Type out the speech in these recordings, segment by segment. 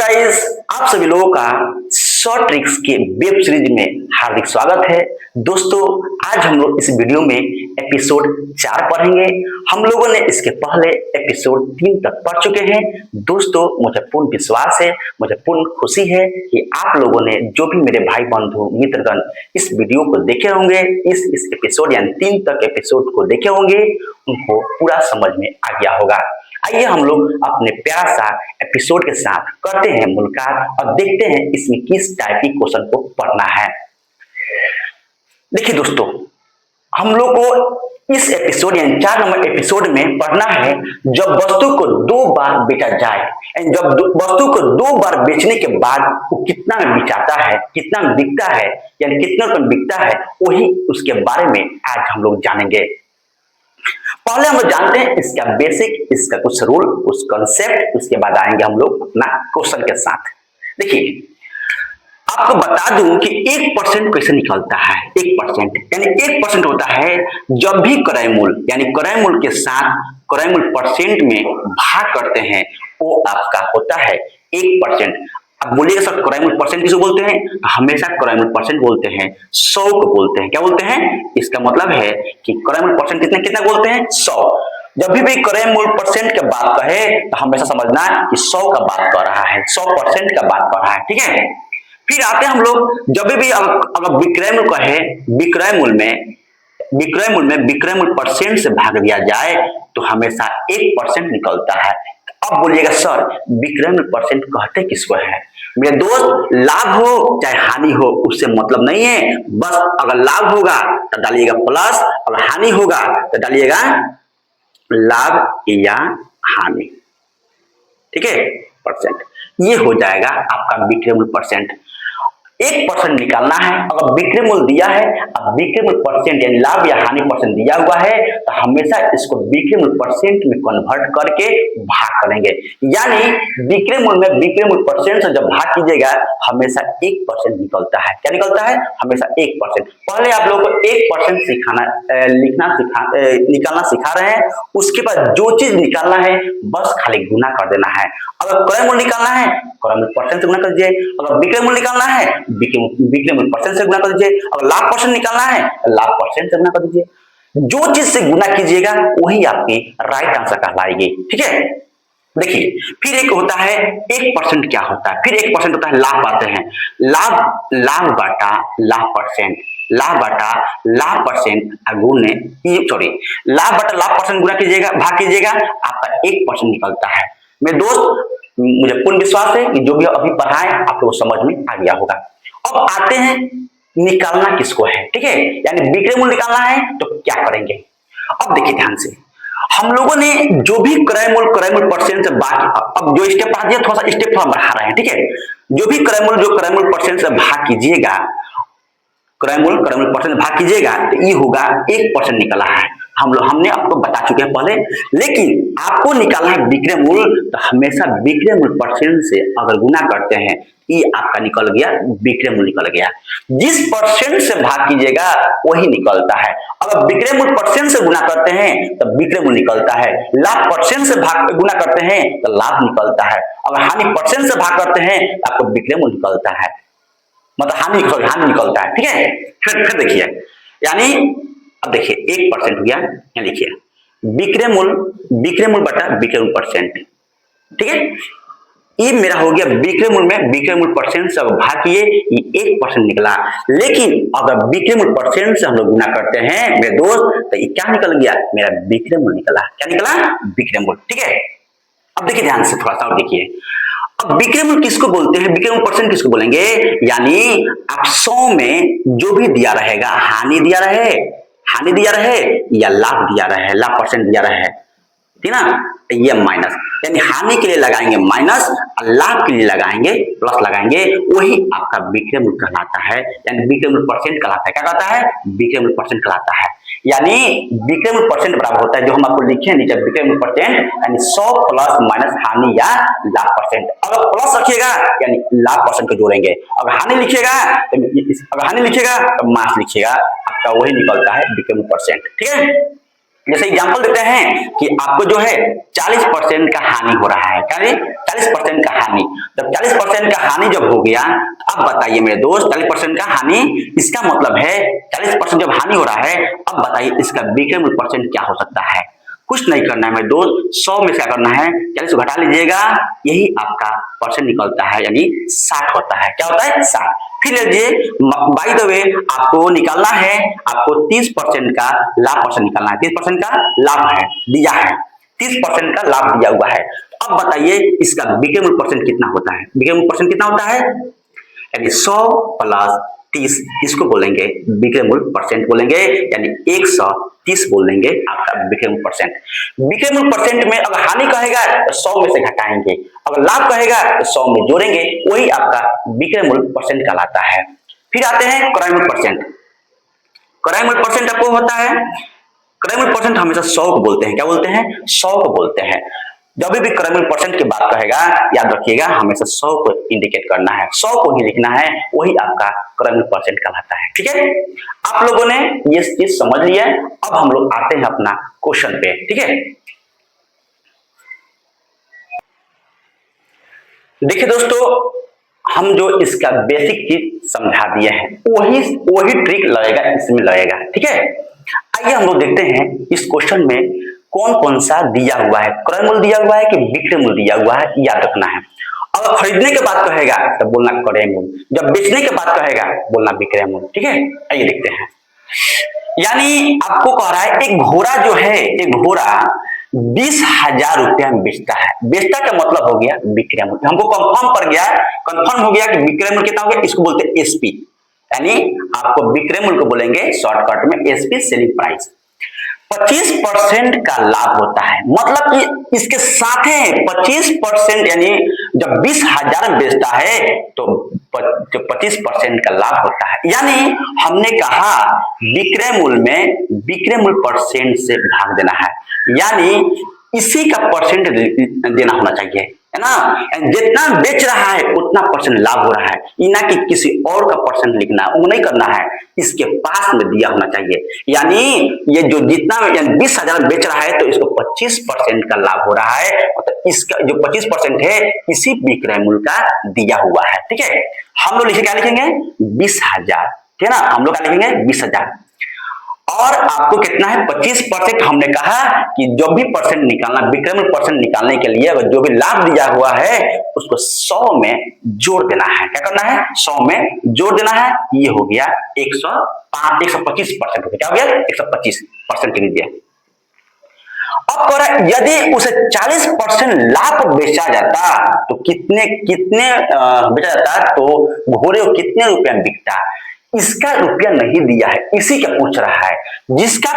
Guys, आप सभी लोगों का शॉर्ट ट्रिक्स के वेब सीरीज में हार्दिक स्वागत है। दोस्तों, आज हम लोग इस वीडियो में एपिसोड 4 पढ़ेंगे। हम लोगों ने इसके पहले एपिसोड 3 तक पढ़ चुके हैं। दोस्तों, मुझे पूर्ण विश्वास है, मुझे पूर्ण खुशी है कि आप लोगों ने, जो भी मेरे भाई बंधु मित्रगण इस वीडियो को देखे होंगे, इस एपिसोड यानी 3 तक एपिसोड को देखे होंगे, उनको पूरा समझ में आ गया होगा। आइए हम लोग अपने प्यारा सा एपिसोड के साथ करते हैं मुलाकात और देखते हैं इसमें किस टाइप की क्वेश्चन को पढ़ना है। देखिए दोस्तों, हम लोग को इस एपिसोड यानी 4 नंबर एपिसोड में पढ़ना है, जब वस्तु को 2 बार बेचा जाए, जब वस्तु को 2 बार बेचने के बाद वो कितना में बिकाता है, कितना में बिकता है, यानी कितना में बिकता है, वही उसके बारे में आज हम लोग जानेंगे। पहले हम लोग जानते हैं इसका बेसिक, इसका कुछ रूल, कुछ कॉन्सेप्ट, उसके बाद आएंगे हम लोग अपना क्वेश्चन के साथ। देखिए, आपको बता दूं कि 1% कैसे निकलता है। 1% यानी 1% होता है जब भी क्रय मूल्य यानी क्रय मूल्य के साथ क्रय मूल्य परसेंट में भाग करते हैं, वो आपका होता है 1%। अब बोलिएगा सर, क्रय मूल्य परसेंट किसको बोलते हैं? हमेशा क्रय मूल्य परसेंट बोलते हैं 100 को बोलते हैं। क्या बोलते हैं? इसका मतलब है कि क्रय मूल्य परसेंट कितना कितना बोलते हैं? 100। जब भी क्रय मूल्य परसेंट की बात कहे तो हमेशा समझना कि 100 का बात कर रहा है, 100% का बात कर रहा है। ठीक है, फिर आते हैं हम लोग, जब भी अगर विक्रय मूल्य कहे, विक्रय मूल्य में विक्रय मूल्य परसेंट से भाग दिया जाए तो हमेशा 1% निकलता है। अब बोलिएगा सर, विक्रय मूल्य परसेंट कहते किसको है? मेरे दोस्त, लाभ हो चाहे हानि हो उससे मतलब नहीं है। बस अगर लाभ होगा तो डालिएगा प्लस, अगर हानि होगा तो डालिएगा लाभ या हानि। ठीक है, परसेंट, ये हो जाएगा आपका विक्रय मूल्य परसेंट। 1% निकालना है। अगर विक्रय मूल्य दिया है, अब विक्रय मूल्य परसेंट यानी लाभ या हानि परसेंट दिया हुआ है, तो हमेशा इसको विक्रय मूल्य परसेंट में कन्वर्ट करके भाग करेंगे। यानी विक्रय मूल्य में विक्रय मूल्य परसेंट से जब भाग कीजिएगा, हमेशा 1% निकलता है। क्या निकलता है? हमेशा 1%। पहले आप लोगों को 1% निकालना सिखा रहे हैं। उसके बाद जो चीज निकालना है बस खाली गुना कर देना है। अगर क्रय मूल्य निकालना है, क्रय मूल्य परसेंट से गुना कर दीजिए। अगर विक्रय मूल्य निकालना है, विक्रय मूल्य परसेंट से गुना कर दीजिए। अगर लाभ परसेंट निकालना है, लाभ परसेंट से गुना कर दीजिए। जो चीज से गुना कीजिएगा वही आपकी राइट आंसर कहलाएगी। ठीक है, देखिए, फिर एक होता है 1% क्या होता है, फिर 1% होता है लाभ पाते हैं। लाभ बाटा लाभ परसेंट, लाभ बाटा लाभ परसेंट गुने, सॉरी, लाभ बाटा लाभ परसेंट गुना कीजिएगा, भाग कीजिएगा, आपका 1% निकलता है। मेरे दोस्त, मुझे पूर्ण विश्वास है कि जो भी अभी पढ़ाए आप लोग समझ में आ गया होगा। अब आते हैं निकालना किसको है। ठीक है, यानी विक्रय मूल्य निकालना है तो क्या करेंगे। अब देखिए ध्यान से, हम लोगों ने जो भी क्रय मूल्य परसेंट से भाग, अब जो स्टेप पढ़ा दिया, थोड़ा सा स्टेप थोड़ा बढ़ा रहे हैं। ठीक है, जो भी क्रय मूल्य परसेंट से भाग कीजिएगा, क्रय मूल्य परसेंट भाग कीजिएगा तो ये होगा 1% निकला है। हमने आपको बता चुके हैं पहले, लेकिन आपको निकालना है विक्रय मूल्य, तो हमेशा विक्रय मूल्य परसेंट से अगर गुना करते हैं, ये आपका निकल गया, विक्रय मूल्य निकल गया। जिस परसेंट से भाग कीजिएगा वही निकलता है। अगर विक्रय मूल्य परसेंट से गुना करते हैं तो विक्रय मूल्य निकलता है। लाभ परसेंट से गुना करते हैं तो लाभ निकलता है। अगर हानि परसेंट से भाग करते हैं तो आपको विक्रय मूल्य निकलता है, मतलब हानि निकलता है। ठीक है, फिर देखिए, यानी अब देखिए 1% हो गया, यहाँ लिखिए विक्रय मूल्य बटा विक्रय मूल्य परसेंट। ठीक है, ये मेरा हो गया विक्रय मूल्य में विक्रय मूल्य परसेंट से भाग किए, ये 1% निकला। लेकिन अगर विक्रय मूल्य परसेंट से हम लोग गुना करते हैं मेरे दोस्त, तो ये क्या निकल गया? मेरा विक्रय मूल्य निकला। क्या निकला? विक्रय मूल्य। ठीक है, अब देखिए ध्यान से, थोड़ा सा और देखिए। अब विक्रय मूल्य किसको बोलते हैं, विक्रय मूल्य परसेंट किसको बोलेंगे? यानी आप 100 में जो भी दिया रहेगा, हानि दिया रहे या लाभ दिया रहे, लाभ परसेंट दिया रहे, ठीक ना, ये माइनस, यानी हानि के लिए लगाएंगे माइनस और लाभ के लिए लगाएंगे प्लस लगाएंगे, वही आपका विक्रय मूल्य कहलाता है। यानी विक्रय मूल्य परसेंट कहलाता है। क्या कहलाता है? विक्रय मूल्य परसेंट कहलाता है। यानी विक्रय मूल्य परसेंट बराबर होता है, जो हम आपको लिखे नीचे, विक्रय मूल्य परसेंट यानी 100 प्लस माइनस हानि या लाभ परसेंट। अगर प्लस रखिएगा यानी लाभ परसेंट को जोड़ेंगे, अगर हानि लिखिएगा तो माइनस लिखिएगा, आपका वही निकलता है विक्रय मूल्य परसेंट। ठीक है, जैसे एग्जांपल देते हैं कि आपको जो है 40% का हानि हो रहा है, क्या 40% का हानि। जब 40% का हानि जब हो गया, अब बताइए मेरे दोस्त, 40% का हानि, इसका मतलब है 40% जब हानि हो रहा है, अब बताइए इसका विक्रय मूल्य परसेंट क्या हो सकता है। कुछ नहीं करना है मेरे दोस्त, 100 में क्या करना है, 40 को घटा लीजिएगा, यही आपका परसेंट निकलता है, यानी 60 होता है। क्या होता है, 60। फिर लीजिए, बाय द वे आपको निकालना है, आपको 30% का लाभ परसेंट निकालना है। 30% का लाभ है दिया है, 30% का लाभ दिया हुआ है। अब बताइए इसका विक्रय मूल्य परसेंट कितना होता है। विक्रय मूल्य परसेंट कितना होता है, यानी 100 प्लस 30, इसको बोलेंगे विक्रय मूल्य परसेंट बोलेंगे, यानी 130 बोलेंगे आपका विक्रय मूल्य परसेंट। विक्रय मूल्य परसेंट में अगर हानि कहेगा तो 100 में से घटाएंगे, अगर लाभ कहेगा तो 100 में जोड़ेंगे, वही आपका विक्रय मूल्य परसेंट कहलाता है। फिर आते हैं क्रय मूल्य परसेंट। क्रय मूल्य परसेंट आपको होता है, क्रय मूल्य परसेंट हमेशा 100 को बोलते हैं, क्या बोलते हैं, 100 को बोलते हैं। जब भी क्रय मूल्य परसेंट की बात कहेगा, याद रखिएगा हमेशा 100 को इंडिकेट करना है, 100 को ही लिखना है, वही आपका क्रय मूल्य परसेंट कहलाता है। ठीक है, आप लोगों ने ये चीज समझ लिया। अब हम लोग आते हैं अपना क्वेश्चन पे। ठीक है, देखिए दोस्तों, हम जो इसका बेसिक चीज समझा दिए हैं, वही ट्रिक लगेगा इसमें लगेगा। ठीक है, आइए हम लोग देखते हैं इस क्वेश्चन में कौन कौन सा दिया हुआ है, क्रय मूल्य दिया हुआ है कि विक्रय मूल्य दिया हुआ है, याद रखना है। अगर खरीदने के बाद कहेगा तो बोलना क्रय मूल्य, जब बेचने के बाद कहेगा बोलना विक्रय मूल्य। ठीक है, आइए देखते हैं। यानी आपको कह रहा है एक घोड़ा जो है, एक घोड़ा 20,000 रुपया में बेचता है। बेचता का मतलब हो गया विक्रय मूल्य, हमको कंफर्म हो गया कि विक्रय मूल्य कितना हो गया, इसको बोलते हैं एसपी, यानी आपको विक्रय मूल्य को बोलेंगे शॉर्टकट में एसपी, सेलिंग प्राइस। 25% का लाभ होता है, मतलब कि इसके साथ है 25%, यानी जब 20,000 बेचता है तो 25% का लाभ होता है। यानी हमने कहा विक्रय मूल्य में विक्रय मूल्य परसेंट से भाग देना है, यानी इसी का परसेंट देना होना चाहिए, है ना। जितना बेच रहा है उतना परसेंट लाभ हो रहा है, ये ना कि किसी और का परसेंट लिखना है, वो नहीं करना है, इसके पास में दिया होना चाहिए। यानी ये जो जितना 20,000 बेच रहा है तो इसको 25% का लाभ हो रहा है, मतलब इसका जो 25% है इसी विक्रय मूल्य का दिया हुआ है। ठीक है, हम लोग लिखे क्या लिखेंगे, 20,000, ठीक है ना, हम लोग क्या लिखेंगे 20,000। और आपको कितना है 25%। हमने कहा कि जो भी परसेंट निकालना, विक्रय मूल्य परसेंट निकालने के लिए अगर जो भी लाभ दिया हुआ है उसको 100 में जोड़ देना है। क्या करना है, 100 में जोड़ देना है, ये हो गया 125% हो गया। क्या हो गया, 125% लिख दिया। अब यदि उसे 40% लाभ बेचा जाता तो कितने बेचा जाता, तो घोड़े को कितने रुपया में बिकता, इसका रुपया नहीं दिया है, इसी का पूछ रहा है। जिसका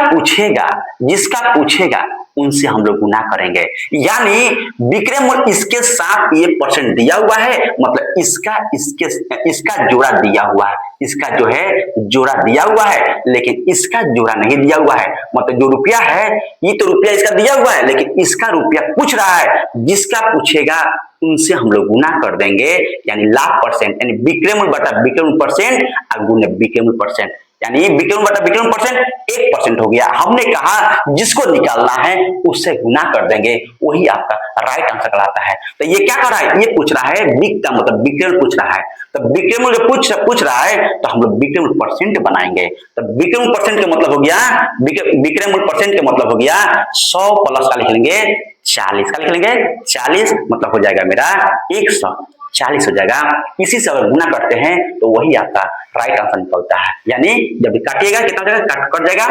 पूछेगा उनसे हम लोग गुना करेंगे, यानी विक्रय मूल्य इसके साथ ये परसेंट दिया हुआ है, मतलब इसका जोड़ा दिया हुआ है, इसका जो है जोड़ा दिया हुआ है, लेकिन इसका जोड़ा नहीं दिया हुआ है। मतलब जो रुपया है ये तो रुपया इसका दिया हुआ है, लेकिन इसका रुपया पूछ रहा है, जिसका पूछेगा उनसे हम लोग गुना कर देंगे, यानी लाभ परसेंट, यानी विक्रय मूल्य बटा विक्रय मूल्य परसेंट और गुने विक्रय मूल्य परसेंट, यानी विक्रय मूल्य बटा विक्रय मूल्य परसेंट 1% हो गया। हमने कहा जिसको निकालना है उससे गुना कर देंगे, वही आपका राइट आंसर कहलाता है। तो ये क्या कर रहा है, ये पूछ रहा है विक का मतलब विक्रय मूल्य पूछ रहा है, तो विक्रय मूल्य पूछ रहा है तो हम लोग विक्रय मूल्य परसेंट बनाएंगे। तो विक्रय मूल्य परसेंट का मतलब हो गया, विक्रय मूल्य परसेंट का मतलब हो गया 100 प्लस का लिख लेंगे 40, का लिख लेंगे 40, मतलब हो जाएगा मेरा 140 हो जाएगा। इसी से अगर गुना करते हैं तो वही आपका राइट आंसर निकलता है। यानी जब काटिएगा कितना हो जाएगा, कट जाएगा,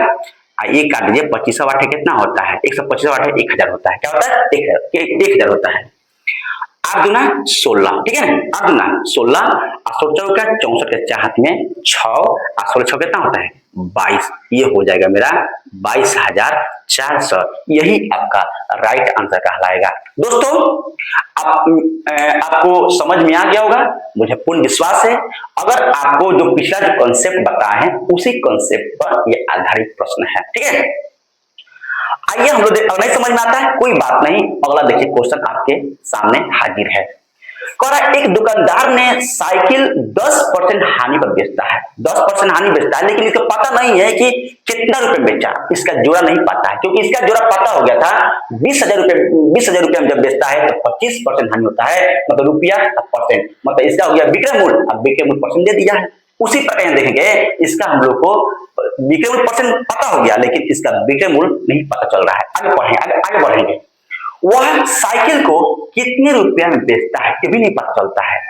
ये काट दीजिए 25 कितना होता है, 125 1000 होता है। क्या होता है, 1000 होता है। 8 दूना 16, ठीक है ना, 8 दूना 16, 8 का 64 के 4 हाथ में 6, 16 कितना होता है 22, ये हो जाएगा मेरा 22,400, यही आपका राइट आंसर कहलाएगा। दोस्तों आपको समझ में आ गया होगा, मुझे पूर्ण विश्वास है। अगर आपको जो पिछला जो कॉन्सेप्ट बताया है उसी कॉन्सेप्ट पर ये आधारित प्रश्न है, ठीक है। आइए हम लोग, नहीं समझ में आता है कोई बात नहीं, अगला देखिए क्वेश्चन आपके सामने हाजिर है। कह रहा है एक दुकानदार ने साइकिल 10% हानि पर बेचता है, 10% हानि बेचता है, लेकिन इसको पता नहीं है कि कितना रुपए बेचा, इसका जोड़ा नहीं पता है, क्योंकि इसका जोड़ा पता हो गया था 20,000 रुपए में जब बेचता है तो 25% हानि होता है, मतलब रुपया परसेंट, मतलब इसका हो गया विक्रय मूल्य, अब विक्रय मूल्य परसेंट दे दिया है। उसी प्रकार देखेंगे इसका हम लोग को विक्रय मूल्य परसेंट पता हो गया, लेकिन इसका विक्रय मूल्य नहीं पता चल रहा है। आगे पढ़ेंगे, आगे बढ़ेंगे। वह साइकिल को कितने रुपया में बेचता है ये भी नहीं पता चलता है,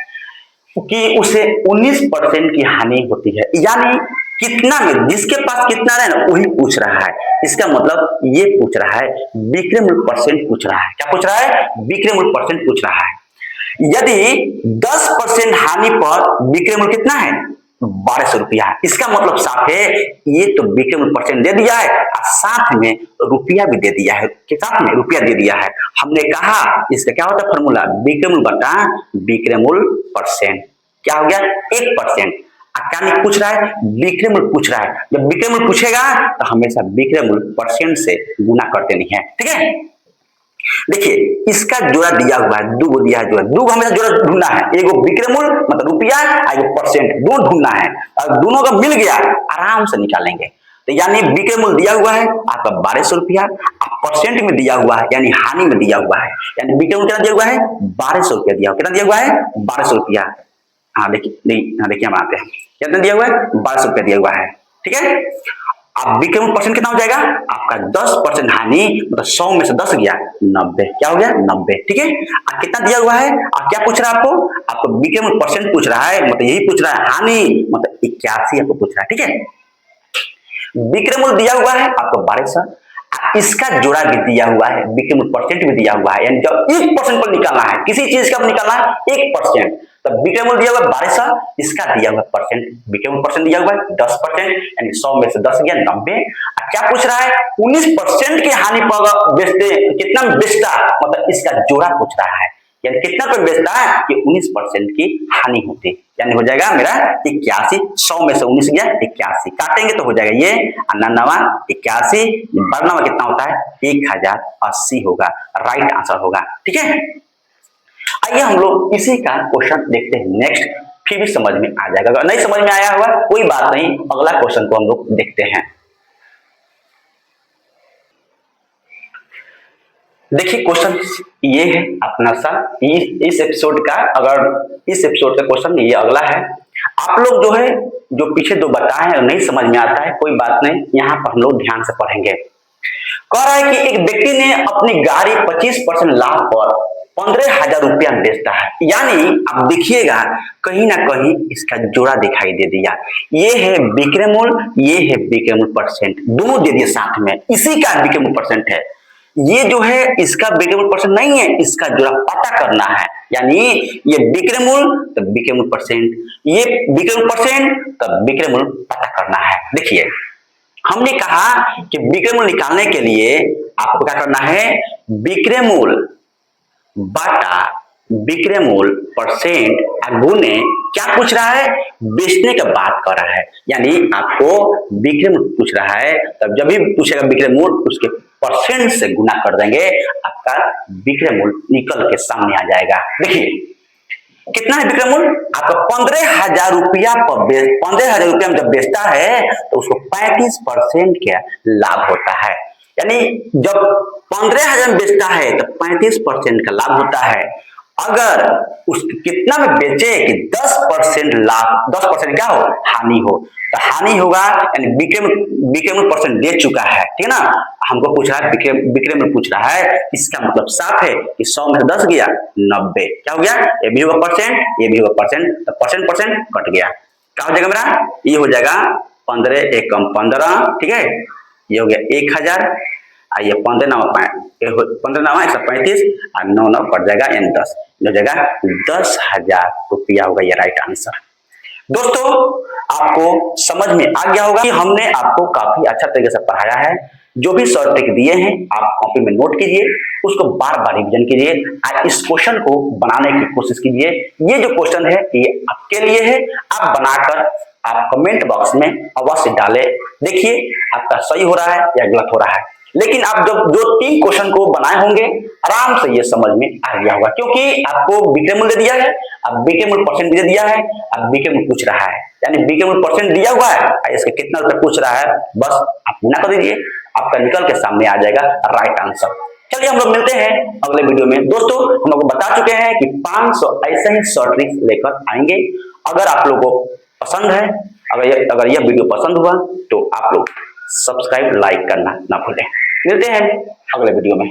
कि उसे 19% की हानि होती है, यानी कितना में, जिसके पास कितना रहे ना वही पूछ रहा है। इसका मतलब ये पूछ रहा है विक्रय मूल्य परसेंट पूछ रहा है। क्या पूछ रहा है? विक्रय मूल्य परसेंट पूछ रहा है। यदि 10% हानि पर विक्रय मूल्य कितना है? 1200 रुपया। इसका मतलब साफ है ये तो विक्रय मूल्य परसेंट दे दिया है और साथ में रुपया भी दे दिया है, के साथ में रुपया दे दिया है। हमने कहा इसका क्या होता है फॉर्मूला, विक्रय मूल्य बटा विक्रय मूल्य परसेंट। क्या हो गया? 1%। क्या पूछ रहा है? विक्रय मूल्य पूछ रहा है। जब विक्रय मूल्य पूछेगा तो हमेशा विक्रय मूल्य परसेंट से गुना करते नहीं है। ठीक है, देखिए इसका जोड़ा दिया हुआ है, दो दिया है जोड़ा, दो हमें जोड़ा ढूंढना है, एगो विक्रय मूल्य मतलब रुपया, एगो परसेंट, दो ढूंढना है। और दोनों का मिल गया आराम से निकालेंगे। तो यानी विक्रय मूल्य दिया हुआ है आपका 1200 रुपया, परसेंट में दिया हुआ है यानी हानि में दिया हुआ है, यानी विक्रय मूल्य कितना दिया हुआ है? 1200 रुपया दिया हुआ। कितना दिया हुआ है? 1200 रुपया। हाँ देखिए, हाँ देखिए हम आते हैं, कितना दिया हुआ है? 1200 रुपया दिया हुआ है। ठीक है, अब विक्रय मूल्य परसेंट कितना हो जाएगा आपका? 10% हानि, मतलब 100 में से 10 गया 90। क्या हो गया? 90। ठीक है, अब कितना दिया हुआ है? अब क्या पूछ रहा है आपको? आपको विक्रय मूल्य परसेंट पूछ रहा है, मतलब यही पूछ रहा है, हानि मतलब 81 आपको पूछ रहा है। ठीक है, विक्रय मूल्य दिया हुआ है आपको 1200, इसका जोड़ा भी दिया हुआ है, विक्रय मूल्य परसेंट भी दिया हुआ है, यानी जब 1% पर निकालना है, किसी चीज का निकालना है 1%, तब विक्रय मूल्य दिया हुआ है 1200, इसका दिया हुआ परसेंट, विक्रय मूल्य परसेंट दिया हुआ है 10%, यानी 100 में से 10 गया 90। क्या पूछ रहा है? 19% की हानि पर बेचते कितना बेचता, मतलब इसका जोड़ा पूछ रहा है, यानी कितना पर बेचता है कि 19% की हानि होती, यानी हो जाएगा मेरा 81। 100 में से 19 गया 81, काटेंगे तो हो जाएगा ये 99 81, बरनामा कितना होता है? 1080 होगा, राइट आंसर होगा। ठीक है, आइए हम लोग इसी का क्वेश्चन देखते हैं नेक्स्ट, फिर भी समझ में आ जाएगा। अगर नहीं समझ में आया हुआ कोई बात नहीं, अगला क्वेश्चन को हम लोग देखते हैं। देखिए क्वेश्चन ये है अपना सा इस एपिसोड का, अगर इस एपिसोड का क्वेश्चन ये अगला है। आप लोग जो है जो पीछे दो बताए हैं नहीं समझ में आता है, कोई बात नहीं, यहाँ पर हम लोग ध्यान से पढ़ेंगे। कह रहा है कि एक व्यक्ति ने अपनी गाड़ी 25% लाभ पर 15,000 रुपया बेचता है, यानी आप देखिएगा कहीं ना कहीं इसका जोड़ा दिखाई दे दिया, ये है विक्रय मूल्य, ये है विक्रय मूल्य परसेंट, दोनों दे दिए साथ में, इसी का विक्रय मूल्य परसेंट है। ये जो है इसका विक्रय मूल्य परसेंट नहीं है, इसका जोड़ा पता करना है, यानी ये विक्रय मूल्य तो विक्रय मूल्य परसेंट, ये विक्रय मूल्य परसेंट तो विक्रय मूल्य पता करना है। देखिए हमने कहा कि विक्रय मूल्य निकालने के लिए आपको क्या करना है? विक्रय मूल्य बटा विक्रय मूल्य परसेंट गुने क्या पूछ रहा है? बेचने का बात कर रहा है, यानी आपको विक्रय मूल्य पूछ रहा है, तब जब भी पूछेगा विक्रय मूल्य उसके परसेंट से गुना कर देंगे, आपका विक्रय मूल्य निकल के सामने आ जाएगा। देखिए कितना है विक्रय मूल्य आपका? 15,000 रुपया पर 15,000 रुपया में जब बेचता है तो उसको 35% का लाभ होता है, यानी जब 15,000 में बेचता है तो 35% का लाभ होता है। अगर उस कितना में बेचे कि 10% लाभ, 10% क्या हो? हानि हो, तो हानि होगा, यानी विक्रय मूल्य परसेंट दे चुका है। ठीक है ना, हमको पूछ रहा है विक्रय मूल्य पूछ रहा है, इसका मतलब साफ है कि 100 में से 10 गया 90। क्या हो गया? ये भी होगा परसेंट, ये भी होगा परसेंट, तो परसेंट परसेंट कट गया। क्या हो जाएगा मेरा? ये हो जाएगा 15 एकम 15। ठीक है, ये हो गया 1000, ये 15 9 135 और 9 9 कट जाएगा, यानी 10 हो जाएगा 10,000 रुपया होगा ये राइट आंसर। दोस्तों आपको समझ में आ गया होगा कि हमने आपको काफी अच्छा तरीके से पढ़ाया है, जो भी शॉर्ट ट्रिक दिए हैं आप कॉपी में नोट कीजिए, उसको बार बार रिवीजन कीजिए, आज इस क्वेश्चन को बनाने की कोशिश कीजिए। ये जो क्वेश्चन है ये आपके लिए है, आप बनाकर आप कमेंट बॉक्स में अवश्य डालें, देखिए आपका सही हो रहा है या गलत हो रहा है। लेकिन आप जब जो 3 क्वेश्चन को बनाए होंगे आराम से ये समझ में आ गया होगा, क्योंकि आपको विक्रय मूल्य दिया है, अब विक्रय मूल्य परसेंट भी दिया है, अब विक्रय मूल्य पूछ रहा है, यानी विक्रय मूल्य परसेंट दिया हुआ है, इसका कितना रुपए पूछ रहा है, बस आप गुना कर दीजिए, आपका निकल के सामने आ जाएगा राइट आंसर। चलिए हम लोग मिलते हैं अगले वीडियो में। दोस्तों हम लोग बता चुके हैं कि 500 ऐसे ही शॉर्ट ट्रिक्स लेकर आएंगे। अगर आप लोगों को पसंद है, अगर यह वीडियो पसंद हुआ तो आप लोग सब्सक्राइब लाइक करना ना भूलें। मिलते हैं अगले वीडियो में।